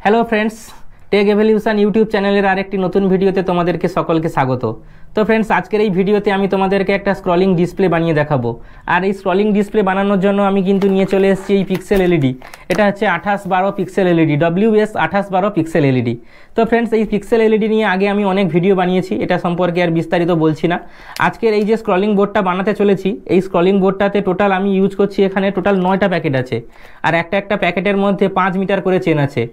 Hello friends, tech evolution YouTube চ্যানেলের আরেকটি নতুন ভিডিওতে তোমাদেরকে সকলকে স্বাগত। তো ফ্রেন্ডস, আজকের এই ভিডিওতে আমি তোমাদেরকে একটা স্ক্রলিং ডিসপ্লে বানিয়ে দেখাবো। আর এই স্ক্রলিং ডিসপ্লে বানানোর জন্য আমি কিন্তু নিয়ে চলে এসেছি এই পিক্সেল এলইডি। এটা হচ্ছে 2812 pixel LED, WS 2812 pixel LED. তো ফ্রেন্ডস, এই পিক্সেল এলইডি নিয়ে আগে আমি অনেক ভিডিও বানিয়েছি, এটা সম্পর্কে আর বিস্তারিত বলছি না। আজকের এই যে স্ক্রলিং বোর্ডটা বানাতে চলেছি, এই স্ক্রলিং বোর্ডটাতে টোটাল আমি ইউজ করছি, এখানে টোটাল 9টা প্যাকেট আছে। আর একটা প্যাকেটের মধ্যে 5 মিটার করে চেন আছে।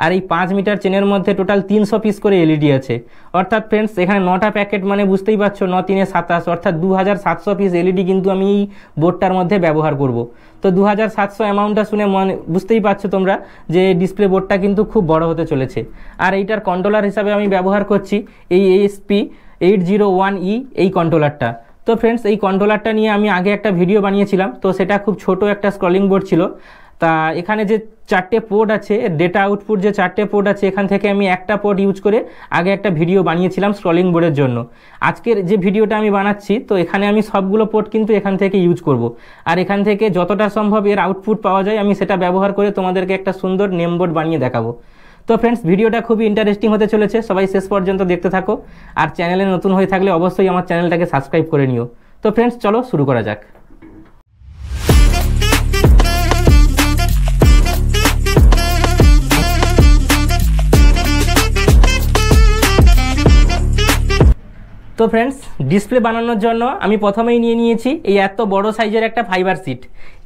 আর এই 5 মিটার চেনের মধ্যে টোটাল 300 পিস করে এলইডি আছে। অর্থাৎ ফ্রেন্ডস, এখানে 9টা প্যাকেট মানে বুঝতেই পারছো, 9 3 27, অর্থাৎ 2700 পিস এলইডি কিন্তু আমি এই বোর্ডটার মধ্যে ব্যবহার করব। তো 2700 অ্যামাউন্টটা শুনে বুঝতেই পারছো তোমরা যে ডিসপ্লে বোর্ডটা কিন্তু খুব বড় হতে চলেছে। আর এইটার কন্ট্রোলার হিসাবে আমি ব্যবহার করছি এই ASP801E এই কন্ট্রোলারটা। তো ফ্রেন্ডস, এই কন্ট্রোলারটা নিয়ে আমি আগে একটা ভিডিও বানিয়েছিলাম, তো সেটা খুব ছোট একটা স্ক্রলিং বোর্ড ছিল। তা এখানে যে 4টে পোর্ট আছে, ডেটা আউটপুট যে 4টে পোর্ট আছে, এখান থেকে আমি একটা পোর্ট ইউজ করে আগে একটা ভিডিও বানিয়েছিলাম স্ক্রলিং বোর্ডের জন্য। আজকের যে ভিডিওটা আমি বানাচ্ছি, তো এখানে আমি সবগুলো পোর্ট কিন্তু এখান থেকে ইউজ করব। আর এখান থেকে যতটা সম্ভব এর আউটপুট পাওয়া যায় আমি সেটা ব্যবহার করে তোমাদেরকে একটা সুন্দর নেম বোর্ড বানিয়ে দেখাবো। তো ফ্রেন্ডস, ভিডিওটা খুবই ইন্টারেস্টিং হতে চলেছে, সবাই শেষ পর্যন্ত দেখতে থাকো। আর চ্যানেলে নতুন হয়ে থাকলে অবশ্যই আমার চ্যানেলটাকে সাবস্ক্রাইব করে নিও। তো ফ্রেন্ডস, চলো শুরু করা যাক। তো ফ্রেন্ডস, ডিসপ্লে বানানোর জন্য আমি প্রথমেই নিয়ে নিয়েছি এই এত বড় সাইজের একটা ফাইবার সিট।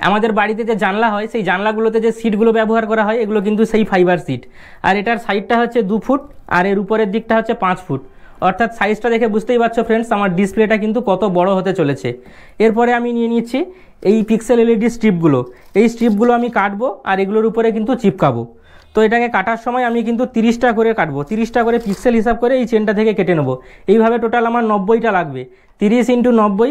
আমাদের বাড়িতে যে জানলা হয়, সেই জানলাগুলোতে যে সিটগুলো ব্যবহার করা হয়, এগুলো কিন্তু সেই ফাইবার সিট। আর এটার সাইডটা হচ্ছে 2 ফুট আর এর উপরের দিকটা হচ্ছে 5 ফুট। অর্থাৎ সাইজটা দেখে বুঝতেই পারছো ফ্রেন্ডস, আমার ডিসপ্লেটা কিন্তু কত বড় হতে চলেছে। এরপরে আমি নিয়ে নিচ্ছি এই পিক্সেল এলইডি স্ট্রিপগুলো। এই স্ট্রিপগুলো আমি কাটবো আর এগুলোর উপরে কিন্তু চিপকাবো। তো এটাকে কাটার সময় আমি কিন্তু 30টা করে কাটবো, 30টা করে পিক্সেল হিসাব করে এই চেনটা থেকে কেটে নেবো। এইভাবে টোটাল আমার 90টা লাগবে। 30 × 90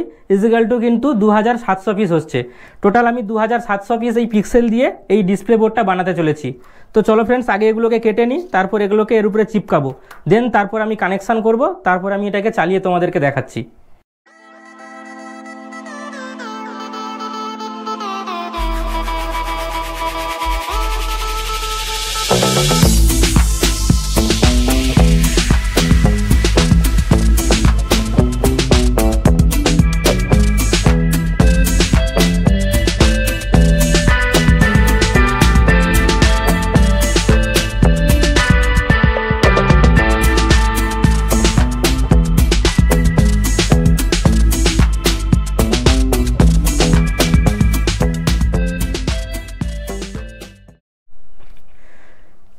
= কিন্তু 2700 পিস হচ্ছে। টোটাল আমি 2700 পিস এই পিক্সেল দিয়ে এই ডিসপ্লে বোর্ডটা বানাতে চলেছি। তো চলো ফ্রেন্ডস, আগে এগুলোকে কেটে নিই, তারপর এগুলোকে এর উপরে চিপকাবো। দেন তারপর আমি কানেকশান করব, তারপর আমি এটাকে চালিয়ে তোমাদেরকে দেখাচ্ছি।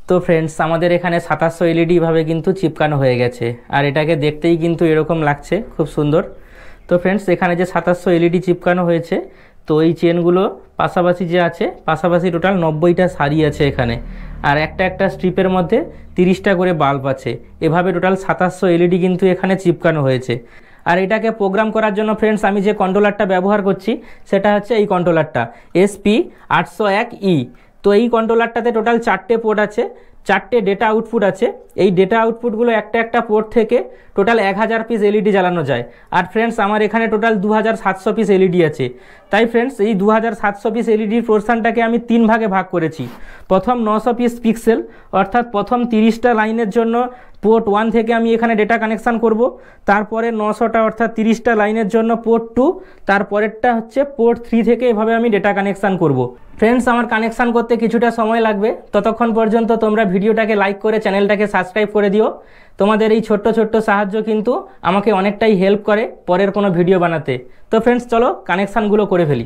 তো ফ্রেন্ডস, আমাদের এখানে 2700 এলইডি ভাবে কিন্তু চিপকানো হয়ে গেছে। আর এটাকে দেখতেই কিন্তু এরকম লাগছে, খুব সুন্দর। তো ফ্রেন্ডস, এখানে যে 2700 এলইডি চিপকানো হয়েছে, তো এই চেনগুলো পাশাপাশি যে আছে, পাশাপাশি টোটাল 90টা সারি আছে এখানে। আর একটা স্ট্রিপের মধ্যে 30টা করে বাল্ব আছে। এভাবে টোটাল 2700 এলইডি কিন্তু এখানে চিপকানো হয়েছে। আর এটাকে প্রোগ্রাম করার জন্য ফ্রেন্ডস, আমি যে কন্ট্রোলারটা ব্যবহার করছি সেটা হচ্ছে এই কন্ট্রোলারটা SP801E। তো এই কন্ট্রোলারটাতে টোটাল 4টে পোর্ট আছে, 4টে ডেটা আউটপুট আছে। এই ডেটা আউটপুটগুলো একটা পোর্ট থেকে টোটাল 1000 পিস এলইডি জ্বালানো যায়। আর ফ্রেন্ডস, আমার এখানে টোটাল 2700 পিস এলইডি আছে। তাই ফ্রেন্ডস, এই 2700 পিস এলইডির পোর্শনটাকে আমি 3 ভাগে ভাগ করেছি। প্রথম 900 পিস পিক্সেল, অর্থাৎ প্রথম 30টা লাইনের জন্য পোর্ট 1 থেকে আমি এখানে ডেটা কানেকশান করব। তারপরে 900টা অর্থাৎ 30টা লাইনের জন্য পোর্ট 2, তারপরেরটা হচ্ছে পোর্ট 3 থেকে এভাবে আমি ডেটা কানেকশান করব। ফ্রেন্ডস, আমার কানেকশান করতে কিছুটা সময় লাগবে, ততক্ষণ পর্যন্ত তোমরা ভিডিওটাকে লাইক করে চ্যানেলটাকে সাবস্ক্রাইব করে দিও। তোমাদের এই ছোট্ট সাহায্য কিন্তু আমাকে অনেকটাই হেল্প করে পরের কোনো ভিডিও বানাতে। তো ফ্রেন্ডস, চলো কানেকশানগুলো করে ফেলি।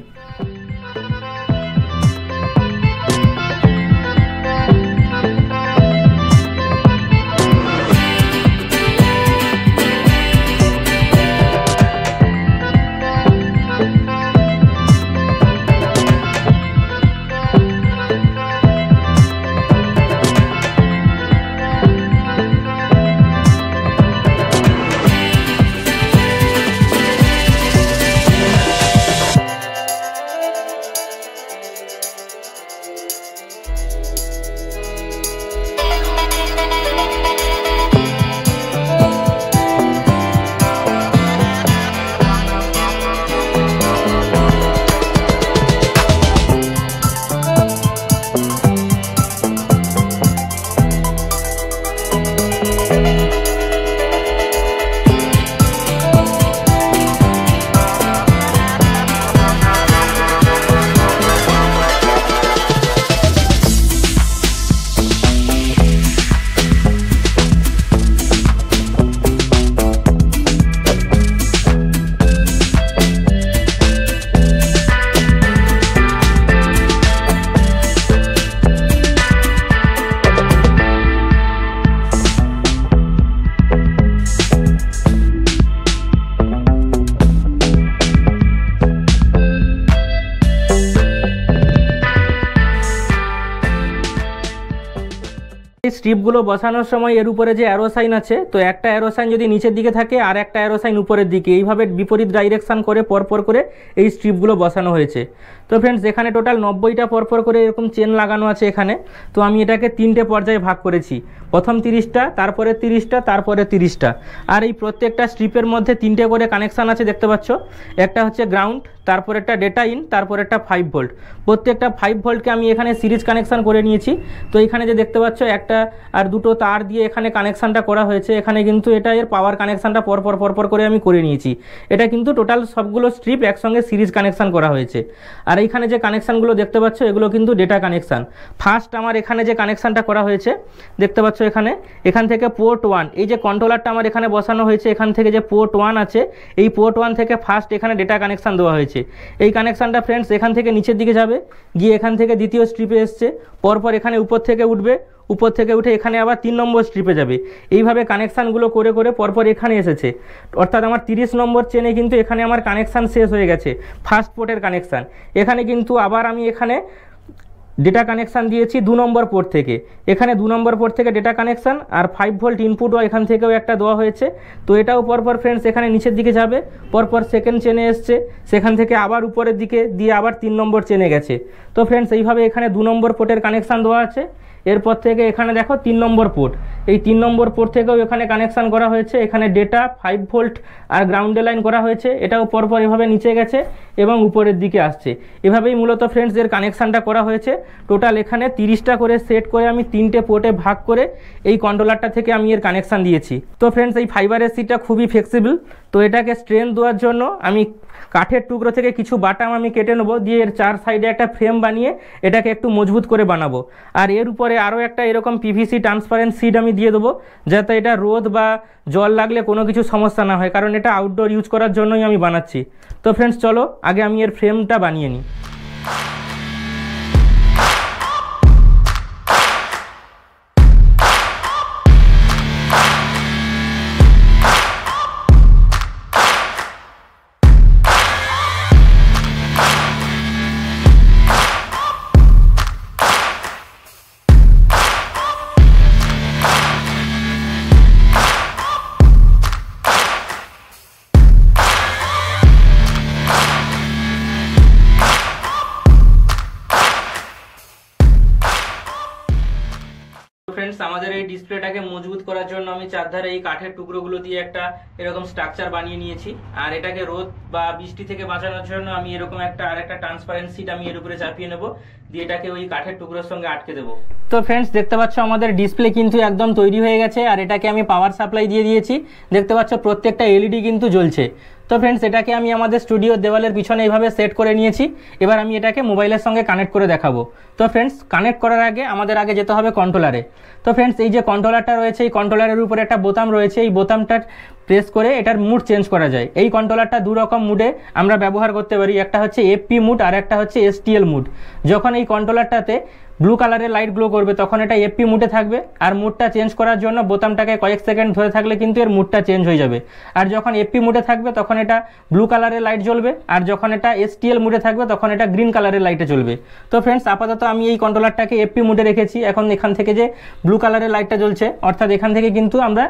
স্ট্রিপগুলো বসানোর সময় এর উপরে যে অ্যারো সাইন আছে, তো একটা অ্যারো সাইন যদি নিচের দিকে থাকে আর একটা অ্যারো সাইন উপরের দিকে, এইভাবে বিপরীত ডাইরেকশান করে পরপর করে এই স্ট্রিপগুলো বসানো হয়েছে। তো ফ্রেন্ডস এখানে টোটাল 90টা পরপর করে এরকম চেন লাগানো আছে এখানে। তো আমি এটাকে 3টে পর্যায়ে ভাগ করেছি, প্রথম 30টা, তারপরে 30টা, তারপরে 30টা। আর এই প্রত্যেকটা স্ট্রিপের মধ্যে 3টে করে কানেকশান আছে দেখতে পাচ্ছ। একটা হচ্ছে গ্রাউন্ড, তারপর একটা ডেটা ইন, তারপর একটা 5 ভোল্ট। প্রত্যেকটা 5 ভোল্টকে আমি এখানে সিরিজ কানেকশান করে নিয়েছি। তো এখানে যে দেখতে পাচ্ছ একটা আর দুটো তার দিয়ে এখানে কানেকশানটা করা হয়েছে। এখানে কিন্তু এটা এর পাওয়ার কানেকশানটা পরপর করে আমি করে নিয়েছি। এটা কিন্তু টোটাল সবগুলো স্ট্রিপ একসঙ্গে সিরিজ কানেকশান করা হয়েছে। আর এইখানে যে কানেকশানগুলো দেখতে পাচ্ছ এগুলো কিন্তু ডেটা কানেকশান। ফার্স্ট আমার এখানে যে কানেকশানটা করা হয়েছে দেখতে পাচ্ছ এখান থেকে পোর্ট 1, এই যে কন্ট্রোলারটা আমার এখানে বসানো হয়েছে, এখান থেকে যে পোর্ট 1 আছে, এই পোর্ট 1 থেকে ফার্স্ট এখানে ডেটা কানেকশান দেওয়া হয়েছে। এই কানেকশানটা ফ্রেন্ডস এখান থেকে নিচের দিকে যাবে, গিয়ে এখান থেকে দ্বিতীয় স্ট্রিপে এসছে, পরপর এখানে উপর থেকে উঠবে, উপর থেকে উঠে এখানে আবার 3 নম্বর স্ট্রিপে যাবে। এইভাবে কানেকশানগুলো করে করে পরপর এখানে এসেছে। অর্থাৎ আমার 30 নম্বর চেনে কিন্তু এখানে আমার কানেকশান শেষ হয়ে গেছে, ফার্স্ট পোর্টের কানেকশান। এখানে কিন্তু আবার আমি এখানে ডেটা কানেকশান দিয়েছি 2 নম্বর পোর্ট থেকে। এখানে 2 নম্বর পোর্ট থেকে ডেটা কানেকশান আর 5 ভোল্ট ইনপুটও এখান থেকেও একটা দেওয়া হয়েছে। তো এটাও পরপর ফ্রেন্ডস এখানে নিচের দিকে যাবে, পরপর সেকেন্ড চেনে এসছে, সেখান থেকে আবার উপরের দিকে দিয়ে আবার 3 নম্বর চেনে গেছে। তো ফ্রেন্ডস এইভাবে এখানে 2 নম্বর পোর্টের কানেকশান দেওয়া আছে। এরপর থেকে এখানে দেখো 3 নম্বর পোর্ট, এই 3 নম্বর পোর্ট থেকেও এখানে কানেকশান করা হয়েছে। এখানে ডেটা 5 ভোল্ট আর গ্রাউন্ডে লাইন করা হয়েছে। এটাও পরপর এভাবে নিচে গেছে এবং উপরের দিকে আসছে। এভাবেই মূলত ফ্রেন্ডস এর কানেকশানটা করা হয়েছে। টোটাল এখানে 30টা করে সেট করে আমি 3টে পোর্টে ভাগ করে এই কন্ট্রোলারটা থেকে আমি এর কানেকশান দিয়েছি। তো ফ্রেন্ডস এই ফাইবারের সিটটা খুবই ফ্লেক্সিবল। তো এটাকে স্ট্রেংথ দেওয়ার জন্য আমি কাঠের টুকরো থেকে কিছু বাটাম আমি কেটে নেবো, দিয়ে এর 4 সাইডে একটা ফ্রেম বানিয়ে এটাকে একটু মজবুত করে বানাবো। আর এর উপরে আরও একটা এরকম পিভিসি ট্রান্সপারেন্ট সিট আমি দিয়ে দেবো, যাতে এটা রোদ বা জল লাগলে কোনো কিছু সমস্যা না হয়, কারণ এটা আউটডোর ইউজ করার জন্যই আমি বানাচ্ছি। তো ফ্রেন্ডস চলো আগে আমি এর ফ্রেমটা বানিয়ে নিই। ফ্রেন্ডস আমাদের এই ডিসপ্লেটাকে মজবুত করার জন্য আমি চারধারে এই কাঠের টুকরোগুলো দিয়ে একটা এরকম স্ট্রাকচার বানিয়ে নিয়েছি। আর এটাকে রোদ বা বৃষ্টি থেকে বাঁচানোর জন্য আমি এরকম আরেকটা ট্রান্সপারেন্ট সিট আমি এর উপরে চাপিয়ে নেব, দিয়ে এটাকে ওই কাঠের টুকরোর সঙ্গে আটকে দেবো। তো ফ্রেন্ডস দেখতে পাচ্ছ আমাদের ডিসপ্লে কিন্তু একদম তৈরি হয়ে গেছে। আর এটাকে আমি পাওয়ার সাপ্লাই দিয়ে দিয়েছি, দেখতে পাচ্ছ প্রত্যেকটা এলইডি কিন্তু জ্বলছে। তো ফ্রেন্ডস এটাকে আমি আমাদের স্টুডিওর দেওয়ালের পিছনে এইভাবে সেট করে নিয়েছি। এবার আমি এটাকে মোবাইলের সঙ্গে কানেক্ট করে দেখাবো। তো ফ্রেন্ডস কানেক্ট করার আগে আমাদের আগে যেতে হবে কন্ট্রোলারে। তো ফ্রেন্ডস এই যে কন্ট্রোলারটা রয়েছে, এই কন্ট্রোলারের উপরে একটা বোতাম রয়েছে, এই বোতামটা প্রেস করে এটার মুড চেঞ্জ করা যায়। এই কন্ট্রোলারটা 2 রকম মুডে আমরা ব্যবহার করতে পারি, একটা হচ্ছে এফপি মুড আর একটা হচ্ছে এসটিএল মুড। যখন এই কন্ট্রোলারটাতে ব্লু কালারের লাইট গ্লো করবে তখন এটা এফপি মুডে থাকবে, আর মুডটা চেঞ্জ করার জন্য বোতামটাকে কয়েক সেকেন্ড ধরে থাকলে কিন্তু এর মুডটা চেঞ্জ হয়ে যাবে। আর যখন এফপি মুডে থাকবে তখন এটা ব্লু কালারের লাইট জ্বলবে, আর যখন এটা এসটিএল মুডে থাকবে তখন এটা গ্রিন কালারের লাইটে জ্বলবে। তো ফ্রেন্ডস আপাতত আমি এই কন্ট্রোলারটাকে এফপি মুডে রেখেছি। এখন এখান থেকে যে ব্লু কালারের লাইটটা জ্বলছে, অর্থাৎ এখান থেকে কিন্তু আমরা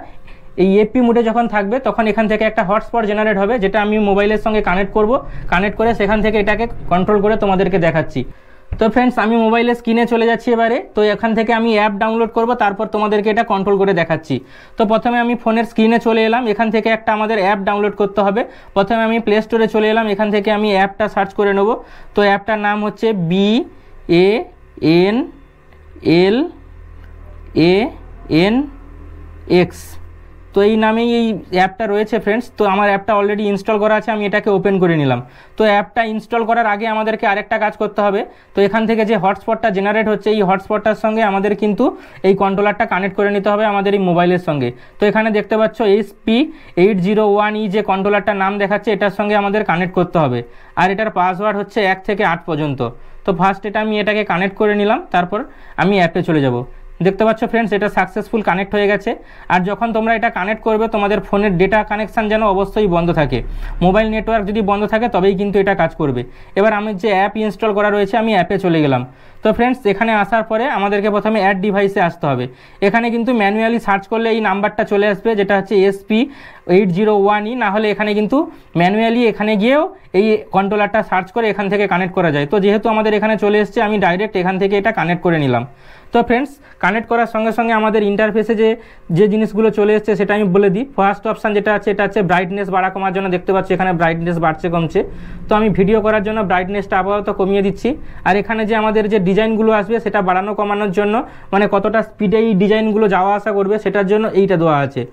এই এফপি মুডে যখন থাকবে তখন এখান থেকে একটা হটস্পট জেনারেট হবে, যেটা আমি মোবাইলের সঙ্গে কানেক্ট করব। কানেক্ট করে সেখান থেকে এটাকে কন্ট্রোল করে তোমাদেরকে দেখাচ্ছি। তো ফ্রেন্ডস আমি মোবাইলের স্ক্রিনে চলে যাচ্ছি এবারে। তো এখান থেকে আমি অ্যাপ ডাউনলোড করব, তারপর তোমাদেরকে এটা কন্ট্রোল করে দেখাচ্ছি। তো প্রথমে আমি ফোনের স্ক্রিনে চলে এলাম, এখান থেকে একটা আমাদের অ্যাপ ডাউনলোড করতে হবে। প্রথমে আমি প্লে স্টোরে চলে এলাম, এখান থেকে আমি অ্যাপটা সার্চ করে নেব। তো অ্যাপটার নাম হচ্ছে BANLANX। তো এই নামেই এই অ্যাপটা রয়েছে ফ্রেন্ডস। তো আমার অ্যাপটা অলরেডি ইনস্টল করা আছে, আমি এটাকে ওপেন করে নিলাম। তো অ্যাপটা ইনস্টল করার আগে আমাদেরকে আরেকটা কাজ করতে হবে। তো এখান থেকে যে হটস্পটটা জেনারেট হচ্ছে, এই হটস্পটটার সঙ্গে আমাদের কিন্তু এই কন্ট্রোলারটা কানেক্ট করে নিতে হবে আমাদের এই মোবাইলের সঙ্গে। তো এখানে দেখতে পাচ্ছ SP801E যে কন্ট্রোলারটার নাম দেখাচ্ছে, এটার সঙ্গে আমাদের কানেক্ট করতে হবে। আর এটার পাসওয়ার্ড হচ্ছে 1 থেকে 8 পর্যন্ত। তো ফার্স্ট আমি এটাকে কানেক্ট করে নিলাম, তারপর আমি অ্যাপে চলে যাব। দেখতে পাচ্ছ ফ্রেন্ডস এটা সাকসেসফুল কানেক্ট হয়ে গেছে। আর যখন তোমরা এটা কানেক্ট করবে তোমাদের ফোনের ডেটা কানেকশান যেন অবশ্যই বন্ধ থাকে, মোবাইল নেটওয়ার্ক যদি বন্ধ থাকে তবেই কিন্তু এটা কাজ করবে। এবার আমি যে অ্যাপ ইনস্টল করা রয়েছে আমি অ্যাপে চলে গেলাম। তো ফ্রেন্ডস এখানে আসার পরে আমাদেরকে প্রথমে অ্যাড ডিভাইসে আসতে হবে। এখানে কিন্তু ম্যানুয়ালি সার্চ করলে এই নাম্বারটা চলে আসবে যেটা হচ্ছে SP801E, না হলে এখানে কিন্তু ম্যানুয়ালি এখানে গিয়েও এই কন্ট্রোলারটা সার্চ করে এখান থেকে কানেক্ট করা যায়। তো যেহেতু আমাদের এখানে চলে এসছে আমি ডাইরেক্ট এখান থেকে এটা কানেক্ট করে নিলাম। তো ফ্রেন্ডস কানেক্ট করার সঙ্গে সঙ্গে আমাদের ইন্টারফেসে যে জিনিসগুলো চলে এসছে সেটা আমি বলে দিই। ফার্স্ট অপশান যেটা আছে এটা হচ্ছে ব্রাইটনেস বাড়া কমার জন্য, দেখতে পাচ্ছি এখানে ব্রাইটনেস বাড়ছে কমছে। তো আমি ভিডিও করার জন্য ব্রাইটনেসটা আপাতত কমিয়ে দিচ্ছি। আর এখানে যে আমাদের যে ডিজাইনগুলো আসবে সেটা বাড়ানো কমানোর জন্য, মানে কতটা স্পিডে এই ডিজাইনগুলো যাওয়া আসা করবে সেটার জন্য এইটা দেওয়া আছে।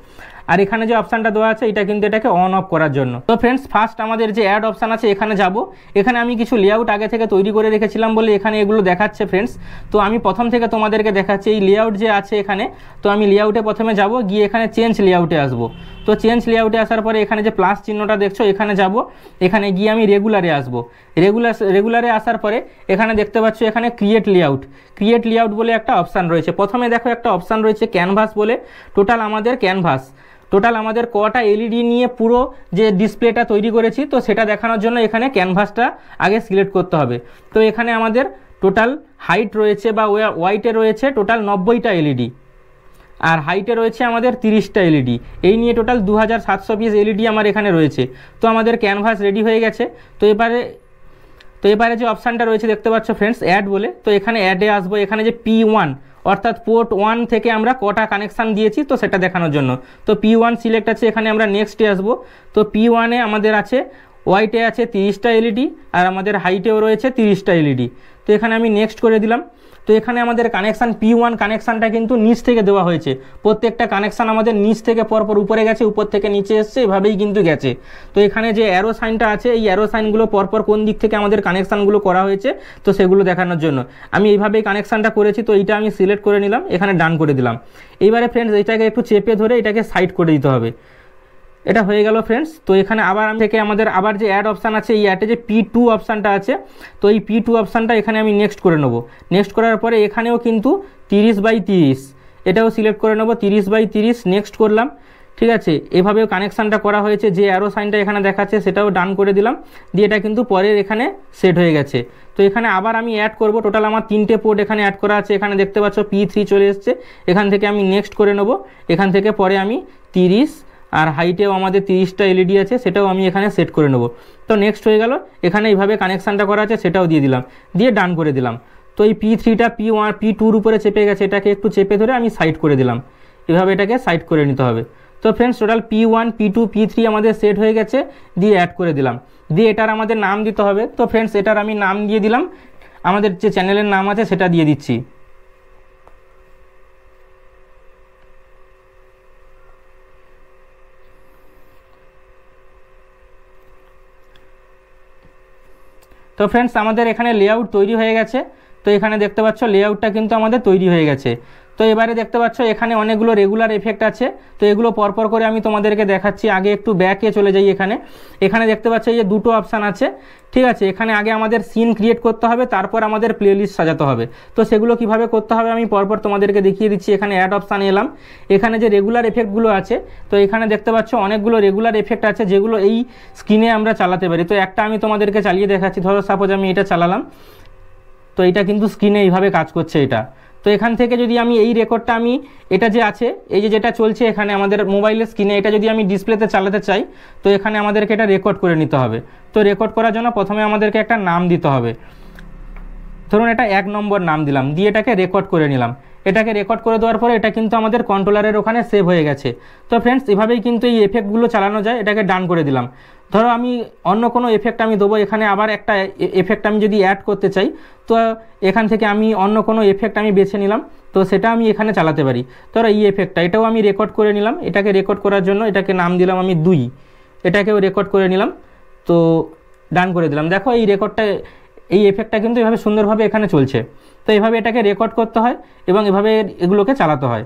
আর এখানে যে অপশানটা দেওয়া আছে এটা কিন্তু এটাকে অন অফ করার জন্য। তো ফ্রেন্ডস ফার্স্ট আমাদের যে অ্যাড অপশান আছে এখানে যাব। এখানে আমি কিছু লেআউট আগে থেকে তৈরি করে রেখেছিলাম বলে এখানে এগুলো দেখাচ্ছে ফ্রেন্ডস। তো আমি প্রথম থেকে তোমাদেরকে দেখাচ্ছি এই লেআউট যে আছে এখানে। তো আমি লেআউটে প্রথমে যাব, গিয়ে এখানে চেঞ্জ লেআউটে আসবো। তো চেঞ্জ লেআউটে আসার পরে এখানে যে প্লাস চিহ্নটা দেখছো এখানে যাব, এখানে গিয়ে আমি রেগুলারে আসবো। রেগুলারে আসার পরে এখানে দেখতে পাচ্ছ এখানে ক্রিয়েট লেআউট বলে একটা অপশান রয়েছে। প্রথমে দেখো একটা অপশান রয়েছে ক্যানভাস বলে। টোটাল আমাদের কটা এলইডি নিয়ে পুরো যে ডিসপ্লেটা তৈরি করেছি তো সেটা দেখানোর জন্য এখানে ক্যানভাসটা আগে সিলেক্ট করতে হবে। তো এখানে আমাদের টোটাল হাইট রয়েছে বা ওয়াইটে রয়েছে টোটাল 90টা এলইডি, আর হাইটে রয়েছে আমাদের 30টা এলইডি। এই নিয়ে টোটাল 2700 পিস এলইডি আমার এখানে রয়েছে। তো আমাদের ক্যানভাস রেডি হয়ে গেছে। তো এবারে যে অপশানটা রয়েছে দেখতে পাচ্ছ ফ্রেন্ডস অ্যাড বলে। তো এখানে অ্যাডে আসবো, এখানে যে P1 অর্থাৎ পোর্ট 1 থেকে আমরা কটা কানেকশান দিয়েছি তো সেটা দেখানোর জন্য। তো P1 সিলেক্ট আছে, এখানে আমরা নেক্সটে আসবো। তো P1-এ আমাদের আছে ওয়াইটে আছে 30টা এলইডি আর আমাদের হাইটেও রয়েছে 30টা এলইডি। তো এখানে আমি নেক্সট করে দিলাম। তো এখানে আমাদের কানেকশান P1 কানেকশানটা কিন্তু নিচ থেকে দেওয়া হয়েছে। প্রত্যেকটা কানেকশান আমাদের নিচ থেকে পরপর উপরে গেছে, উপর থেকে নিচে এসছে, এভাবেই কিন্তু গেছে। তো এখানে যে অ্যারো সাইনটা আছে এই অ্যারো সাইনগুলো পরপর কোন দিক থেকে আমাদের কানেকশানগুলো করা হয়েছে তো সেগুলো দেখানোর জন্য আমি এইভাবেই কানেকশানটা করেছি। তো এইটা আমি সিলেক্ট করে নিলাম, এখানে ডান করে দিলাম। এইবারে ফ্রেন্ডস এইটাকে একটু চেপে ধরে এটাকে সাইড করে দিতে হবে। এটা হয়ে গেল ফ্রেন্ডস। তো এখানে আবার আমাদের আবার যে অ্যাড অপশান আছে এই অ্যাডে যে P2 অপশানটা আছে তো এই P2 অপশানটা এখানে আমি নেক্সট করে নেব। নেক্সট করার পরে এখানেও কিন্তু 30/30 এটাও সিলেক্ট করে নেব, 30/30 নেক্সট করলাম। ঠিক আছে, এভাবেও কানেকশানটা করা হয়েছে। যে অ্যারো সাইনটা এখানে দেখাচ্ছে সেটাও ডান করে দিলাম, দিয়ে এটা কিন্তু পরের এখানে সেট হয়ে গেছে। তো এখানে আবার আমি অ্যাড করব, টোটাল আমার 3টে পোর্ট এখানে অ্যাড করা আছে। এখানে দেখতে পাচ্ছ P3 চলে এসছে, এখান থেকে আমি নেক্সট করে নেব। এখান থেকে পরে আমি 30 আর হাইটেও আমাদের 30টা এলইডি আছে সেটাও আমি এখানে সেট করে নেব। তো নেক্সট হয়ে গেল, এখানে এইভাবে কানেকশানটা করা আছে সেটাও দিয়ে দিলাম, দিয়ে ডান করে দিলাম। তো এই P3টা P2-র উপরে চেপে গেছে, এটাকে একটু চেপে ধরে আমি সাইড করে দিলাম। এভাবে এটাকে সাইড করে নিতে হবে। তো friends total P1 P2 P3 আমাদের সেট হয়ে গেছে, দিয়ে অ্যাড করে দিলাম, দিয়ে এটার আমাদের নাম দিতে হবে। তো ফ্রেন্ডস এটার আমি নাম দিয়ে দিলাম, আমাদের যে চ্যানেলের নাম আছে সেটা দিয়ে দিচ্ছি। তো ফ্রেন্ডস আমাদের এখানে লেআউট তৈরি হয়ে গেছে। তো এখানে দেখতে পাচ্ছ লেআউটটা কিন্তু আমাদের তৈরি হয়ে গেছে। তো এবারে দেখতে পাচ্ছ এখানে অনেকগুলো রেগুলার এফেক্ট আছে। তো এগুলো পরপর করে আমি তোমাদেরকে দেখাচ্ছি। আগে একটু ব্যাকে চলে যাই। এখানে দেখতে পাচ্ছ এই যে দুটো অপশান আছে। ঠিক আছে, এখানে আগে আমাদের সিন ক্রিয়েট করতে হবে, তারপর আমাদের প্লেলিস্ট সাজাতে হবে। তো সেগুলো কিভাবে করতে হবে আমি পরপর তোমাদেরকে দেখিয়ে দিচ্ছি। এখানে অ্যাড অপশানে এলাম, এখানে যে রেগুলার এফেক্টগুলো আছে তো এখানে দেখতে পাচ্ছ অনেকগুলো রেগুলার এফেক্ট আছে যেগুলো এই স্ক্রিনে আমরা চালাতে পারি। তো একটা আমি তোমাদেরকে চালিয়ে দেখাচ্ছি। ধরো সাপোজ আমি এটা চালালাম, তো এটা কিন্তু স্ক্রিনে এইভাবে কাজ করছে এটা। তো এখান থেকে যদি আমি এই রেকর্ডটা আমি এটা যে আছে এই যেটা চলছে এখানে আমাদের মোবাইলের স্ক্রিনে, এটা যদি আমি ডিসপ্লেতে চালাতে চাই তো এখানে আমাদেরকে এটা রেকর্ড করে নিতে হবে। তো রেকর্ড করার জন্য প্রথমে আমাদেরকে একটা নাম দিতে হবে। ধরুন এটা 1 নম্বর নাম দিলাম, দিয়ে এটাকে রেকর্ড করে নিলাম। এটাকে রেকর্ড করে দেওয়ার পরে এটা কিন্তু আমাদের কন্ট্রোলারের ওখানে সেভ হয়ে গেছে। তো ফ্রেন্ডস এভাবেই কিন্তু এই এফেক্টগুলো চালানো যায়। এটাকে ডান করে দিলাম। ধরো আমি অন্য কোনো এফেক্ট আমি দেবো, এখানে আবার একটা এফেক্ট আমি যদি অ্যাড করতে চাই তো এখান থেকে আমি অন্য কোনো এফেক্ট আমি বেছে নিলাম, তো সেটা আমি এখানে চালাতে পারি। ধরো এই এফেক্টটা এটাও আমি রেকর্ড করে নিলাম। এটাকে রেকর্ড করার জন্য এটাকে নাম দিলাম আমি 2, এটাকেও রেকর্ড করে নিলাম। তো ডান করে দিলাম। দেখো এই এফেক্টটা কিন্তু এভাবে সুন্দরভাবে এখানে চলছে। তো এভাবে এটাকে রেকর্ড করতে হয় এবং এভাবে এগুলোকে চালাতে হয়।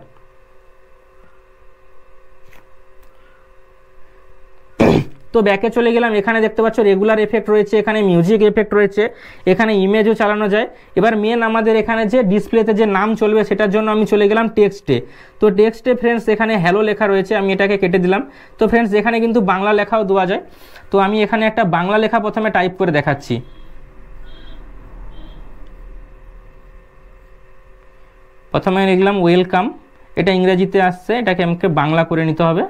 তো ব্যাকে চলে গেলাম, এখানে দেখতে পাচ্ছ রেগুলার এফেক্ট রয়েছে, এখানে মিউজিক এফেক্ট রয়েছে, এখানে ইমেজও চালানো যায়। এবার মেন আমাদের এখানে যে ডিসপ্লেতে যে নাম চলবে সেটার জন্য আমি চলে গেলাম টেক্সটে। তো টেক্সটে ফ্রেন্ডস এখানে হ্যালো লেখা রয়েছে, আমি এটাকে কেটে দিলাম। তো ফ্রেন্ডস এখানে কিন্তু বাংলা লেখাও দেওয়া যায়। তো আমি এখানে একটা বাংলা লেখা প্রথমে টাইপ করে দেখাচ্ছি। প্রথমে লিখলাম ওয়েলকাম, এটা ইংরেজিতে আসছে, এটাকে আমাকে বাংলা করে নিতে হবে।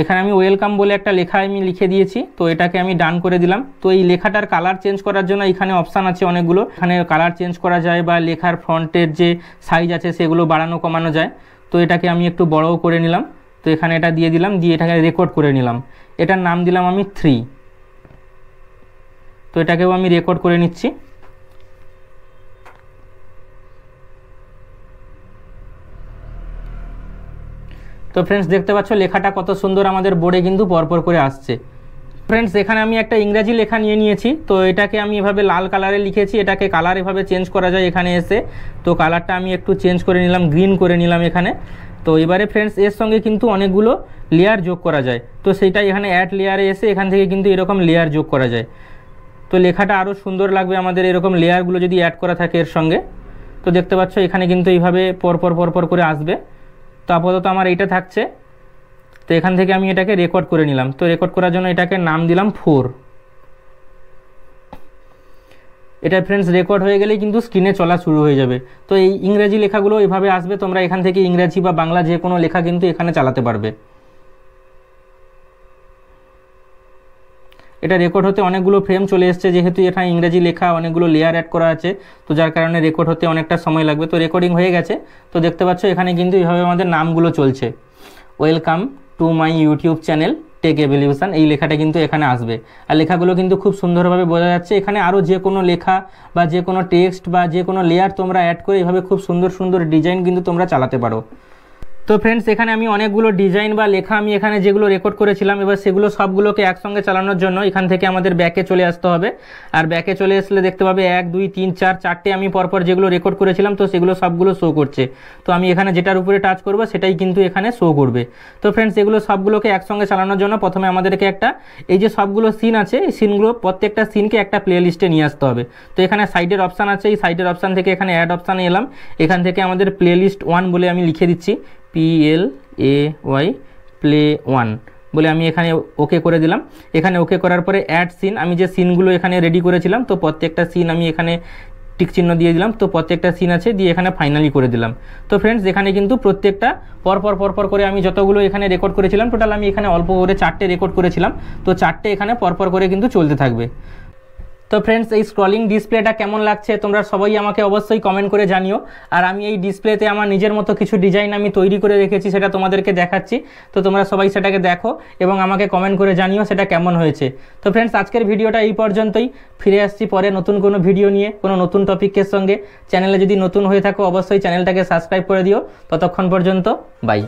এখানে আমি ওয়েলকাম বলে একটা লেখা আমি লিখে দিয়েছি। তো এটাকে আমি ডান করে দিলাম। তো এই লেখাটার কালার চেঞ্জ করার জন্য এখানে অপশান আছে অনেকগুলো, এখানে কালার চেঞ্জ করা যায় বা লেখার ফন্টের যে সাইজ আছে সেগুলো বাড়ানো কমানো যায়। তো এটাকে আমি একটু বড়ও করে নিলাম। তো এখানে এটা দিয়ে দিলাম, দিয়ে এটাকে রেকর্ড করে নিলাম। এটার নাম দিলাম আমি 3। তো এটাকেও আমি রেকর্ড করে নিচ্ছি। তো ফ্রেন্ডস দেখতে পাচ্ছ লেখাটা কত সুন্দর আমাদের বোর্ডে কিন্তু পরপর করে আসছে। ফ্রেন্ডস এখানে আমি একটা ইংরাজি লেখা নিয়ে নিয়েছি। তো এটাকে আমি এভাবে লাল কালারে লিখেছি, এটাকে কালার এভাবে চেঞ্জ করা যায় এখানে এসে। তো কালারটা আমি একটু চেঞ্জ করে নিলাম, গ্রিন করে নিলাম এখানে। তো এবারে ফ্রেন্ডস এর সঙ্গে কিন্তু অনেকগুলো লেয়ার যোগ করা যায়। তো সেটাই এখানে অ্যাড লেয়ারে এসে এখান থেকে কিন্তু এরকম লেয়ার যোগ করা যায়। তো লেখাটা আরও সুন্দর লাগবে আমাদের এরকম লেয়ারগুলো যদি অ্যাড করা থাকে এর সঙ্গে। তো দেখতে পাচ্ছ এখানে কিন্তু এইভাবে পরপর করে আসবে। তো আপাতত আমার এইটা থাকছে। তো এখান থেকে আমি এটাকে রেকর্ড করে নিলাম। তো রেকর্ড করার জন্য এটাকে নাম দিলাম 4। এটা ফ্রেন্ডস রেকর্ড হয়ে গেলেই কিন্তু স্ক্রিনে চলা শুরু হয়ে যাবে। তো এই ইংরেজি লেখাগুলো এভাবে আসবে, তোমরা এখান থেকে ইংরেজি বা বাংলা যে কোনো লেখা কিন্তু এখানে চালাতে পারবে। এটা রেকর্ড হতে অনেকগুলো ফ্রেম চলে এসছে, যেহেতু এখানে ইংরেজি লেখা অনেকগুলো লেয়ার অ্যাড করা আছে, তো যার কারণে রেকর্ড হতে অনেকটা সময় লাগবে। তো রেকর্ডিং হয়ে গেছে। তো দেখতে পাচ্ছ এখানে কিন্তু এইভাবে আমাদের নামগুলো চলছে। Welcome to my YouTube channel tech evolution, এই লেখাটা কিন্তু এখানে আসবে। আর লেখাগুলো কিন্তু খুব সুন্দরভাবে বোঝা যাচ্ছে। এখানে আরও যে কোনো লেখা বা যে কোনো টেক্সট বা যে কোনো লেয়ার তোমরা অ্যাড করে এইভাবে খুব সুন্দর সুন্দর ডিজাইন কিন্তু তোমরা চালাতে পারো। তো ফ্রেন্ডস এখানে আমি অনেকগুলো ডিজাইন বা লেখা আমি এখানে যেগুলো রেকর্ড করেছিলাম, এবার সেগুলো সবগুলোকে একসঙ্গে চালানোর জন্য এখান থেকে আমাদের ব্যাকে চলে আসতে হবে। আর ব্যাকে চলে আসলে দেখতে পাবে 1 2 3 4 4টে আমি পরপর যেগুলো রেকর্ড করেছিলাম, তো সেগুলো সবগুলো শো করছে। তো আমি এখানে যেটার উপরে টাচ করব সেটাই কিন্তু এখানে শো করবে। তো ফ্রেন্ডস এগুলো সবগুলোকে একসঙ্গে চালানোর জন্য প্রথমে আমাদেরকে একটা এই যে সবগুলো সিন আছে, এই সিনগুলো প্রত্যেকটা সিনকে একটা প্লে লিস্টে নিয়ে আসতে হবে। তো এখানে সাইডের অপশান আছে, এই সাইডের অপশান থেকে এখানে অ্যাড অপশানে এলাম। এখান থেকে আমাদের প্লে লিস্ট 1 বলে আমি লিখে দিচ্ছি, PLAY প্লে 1 বলে আমি এখানে ওকে করে দিলাম। এখানে ওকে করার পরে অ্যাড সিন, আমি যে সিনগুলো এখানে রেডি করেছিলাম, তো প্রত্যেকটা সিন আমি এখানে টিক চিহ্ন দিয়ে দিলাম। তো প্রত্যেকটা সিন আছে, দিয়ে এখানে ফাইনালি করে দিলাম। তো ফ্রেন্ডস এখানে কিন্তু প্রত্যেকটা পরপর করে আমি যতগুলো এখানে রেকর্ড করেছিলাম, টোটাল আমি এখানে অল্প করে 4টে রেকর্ড করেছিলাম। তো 4টে এখানে পরপর করে কিন্তু চলতে থাকবে। তো ফ্রেন্ডস এই স্ক্রলিং ডিসপ্লেটা কেমন লাগছে তোমরা সবাই আমাকে অবশ্যই কমেন্ট করে জানিও। আর আমি এই ডিসপ্লেতে আমার নিজের মতো কিছু ডিজাইন আমি তৈরি করে রেখেছি, সেটা তোমাদেরকে দেখাচ্ছি। তো তোমরা সবাই সেটাকে দেখো এবং আমাকে কমেন্ট করে জানিও সেটা কেমন হয়েছে। তো ফ্রেন্ডস আজকের ভিডিওটা এই পর্যন্তই। ফিরে আসছি পরে নতুন কোনো ভিডিও নিয়ে, কোনো নতুন টপিকের সঙ্গে। চ্যানেলে যদি নতুন হয়ে থাকো অবশ্যই চ্যানেলটাকে সাবস্ক্রাইব করে দিও। ততক্ষণ পর্যন্ত বাই।